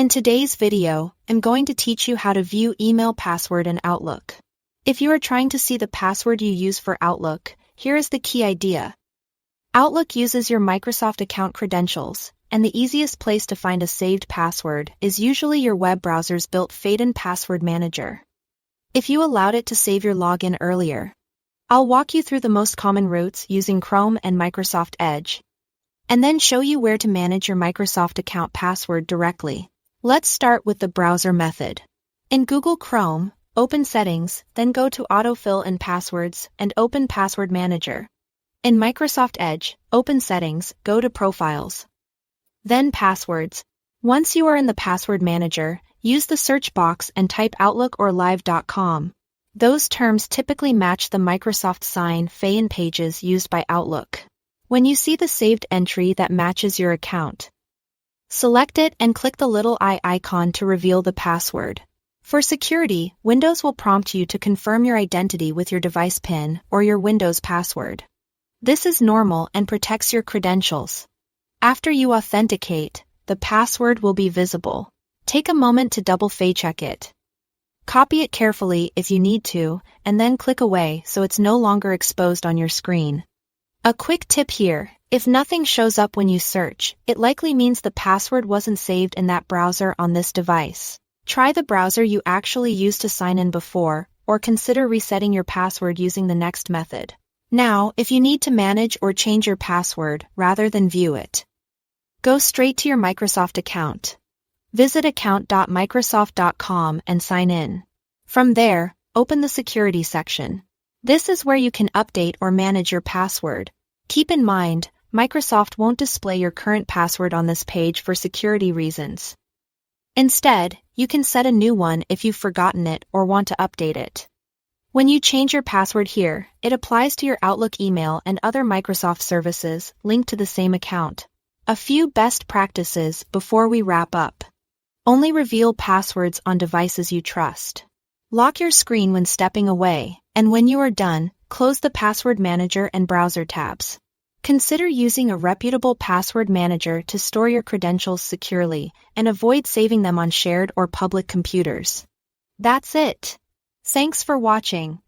In today's video, I'm going to teach you how to view email password in Outlook. If you are trying to see the password you use for Outlook, here is the key idea. Outlook uses your Microsoft account credentials, and the easiest place to find a saved password is usually your web browser's built-in password manager. If you allowed it to save your login earlier, I'll walk you through the most common routes using Chrome and Microsoft Edge, and then show you where to manage your Microsoft account password directly. Let's start with the browser method. In Google Chrome, open Settings, then go to Autofill and Passwords and open Password Manager. In Microsoft Edge, open Settings, go to Profiles. Then Passwords. Once you are in the Password Manager, use the search box and type Outlook or Live.com. Those terms typically match the Microsoft sign-in pages used by Outlook. When you see the saved entry that matches your account, select it and click the little eye icon to reveal the password. For security, Windows will prompt you to confirm your identity with your device PIN or your Windows password. This is normal and protects your credentials. After you authenticate, the password will be visible. Take a moment to double fact-check it. Copy it carefully if you need to, and then click away so it's no longer exposed on your screen. A quick tip here, if nothing shows up when you search, it likely means the password wasn't saved in that browser on this device. Try the browser you actually used to sign in before, or consider resetting your password using the next method. Now, if you need to manage or change your password rather than view it, go straight to your Microsoft account. Visit account.microsoft.com and sign in. From there, open the Security section. This is where you can update or manage your password. Keep in mind, Microsoft won't display your current password on this page for security reasons. Instead, you can set a new one if you've forgotten it or want to update it. When you change your password here, it applies to your Outlook email and other Microsoft services linked to the same account. A few best practices before we wrap up. Only reveal passwords on devices you trust. Lock your screen when stepping away, and when you are done, close the Password Manager and browser tabs. Consider using a reputable password manager to store your credentials securely, and avoid saving them on shared or public computers. That's it. Thanks for watching.